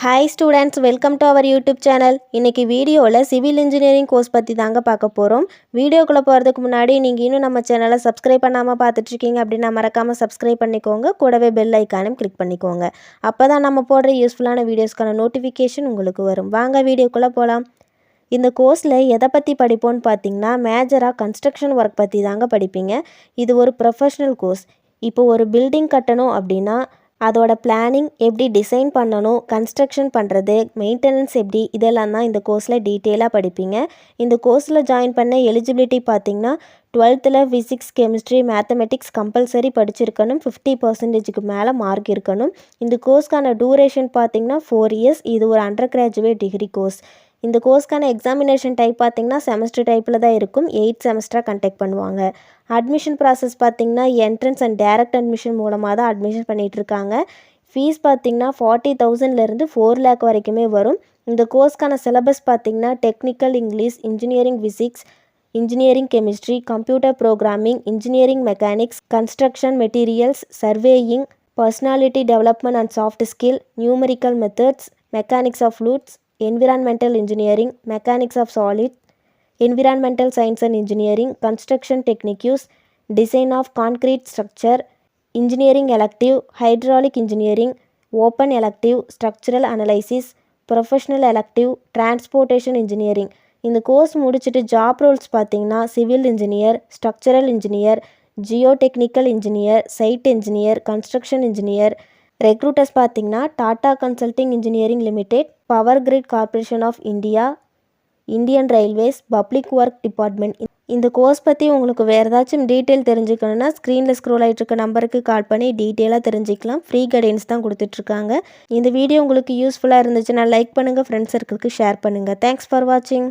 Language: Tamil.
Hi students, welcome to our YouTube channel. இன்றைக்கி வீடியோவில் சிவில் இன்ஜினியரிங் கோர்ஸ் பற்றி தாங்க பார்க்க போகிறோம். வீடியோக்குள்ளே போகிறதுக்கு முன்னாடி நீங்கள் இன்னும் நம்ம சேனலை சப்ஸ்கிரைப் பண்ணாமல் பார்த்துட்ருக்கீங்க அப்படின்னா மறக்காமல் சப்ஸ்கிரைப் பண்ணிக்கோங்க. கூடவே பெல் ஐக்கானும் கிளிக் பண்ணிக்கோங்க. அப்போ தான் நம்ம போடுற யூஸ்ஃபுல்லான வீடியோஸ்க்கான நோட்டிஃபிகேஷன் உங்களுக்கு வரும். வாங்க வீடியோக்குள்ளே போகலாம். இந்த கோர்ஸில் எதை பற்றி படிப்போன்னு பார்த்தீங்கன்னா, மேஜராக கன்ஸ்ட்ரக்ஷன் ஒர்க் பற்றி தாங்க படிப்பீங்க. இது ஒரு ப்ரொஃபஷ்னல் கோர்ஸ். இப்போ ஒரு பில்டிங் கட்டணும் அப்படின்னா அதோட பிளானிங் எப்படி டிசைன் பண்ணணும், கன்ஸ்ட்ரக்ஷன் பண்ணுறது, மெயின்டெனன்ஸ் எப்படி, இதெல்லாம் தான் இந்த கோர்ஸில் டீட்டெயிலாக படிப்பீங்க. இந்த கோர்ஸில் ஜாயின் பண்ண எலிஜிபிலிட்டி பார்த்திங்கன்னா 12th physics, chemistry, mathematics compulsory படிச்சிருக்கணும். 50% மேலே மார்க் இருக்கணும். இந்த கோர்ஸ்க்கான டூரேஷன் பார்த்திங்கன்னா 4 years. இது ஒரு அண்டர் கிராஜுவேட் டிகிரி கோர்ஸ். இந்த கோர்ஸ்க்கான எக்ஸாமினேஷன் டைப் பார்த்திங்கன்னா செமஸ்டர் டைப்பில் தான் இருக்கும். 8 செமஸ்டராக கண்டக்ட் பண்ணுவாங்க. அட்மிஷன் ப்ராசஸ் பார்த்திங்கன்னா என்ட்ரன்ஸ் அண்ட் டைரக்ட் அட்மிஷன் மூலமாக தான் அட்மிஷன் பண்ணிகிட்ருக்காங்க. ஃபீஸ் பார்த்திங்கன்னா 40,000லேருந்து 4 lakh வரைக்குமே வரும். இந்த கோர்ஸ்க்கான சிலபஸ் பார்த்திங்கன்னா technical English, engineering physics, engineering chemistry, computer programming, engineering mechanics, construction materials, surveying, personality development and soft skill, numerical methods, mechanics of fluids, environmental engineering, mechanics of solid, environmental science and engineering, construction techniques, design of concrete structure, engineering elective, hydraulic engineering, open elective, structural analysis, professional elective, transportation engineering. இந்த கோர்ஸ் முடிச்சுட்டு ஜாப் ரோல்ஸ் பார்த்தீங்கன்னா civil engineer, structural engineer, geotechnical engineer, site engineer, construction engineer. Recruiters பார்த்திங்கன்னா Tata consulting engineering limited, power grid corporation of India, Indian railways, public work department. இந்த கோர்ஸ் பற்றி உங்களுக்கு வேறு ஏதாச்சும் டீட்டெயில் தெரிஞ்சுக்கணுன்னா ஸ்க்ரீனில் ஸ்க்ரோல் ஆகிட்டு இருக்க நம்பருக்கு கால் பண்ணி டீட்டெயிலாக தெரிஞ்சுக்கலாம். ஃப்ரீ கைடன்ஸ் தான் கொடுத்துட்ருக்காங்க. இந்த வீடியோ உங்களுக்கு யூஸ்ஃபுல்லாக இருந்துச்சுன்னா லைக் பண்ணுங்கள், ஃப்ரெண்ட்ஸ் சர்க்கிளுக்கு ஷேர் பண்ணுங்கள். தேங்க்ஸ் ஃபார் வாட்சிங்.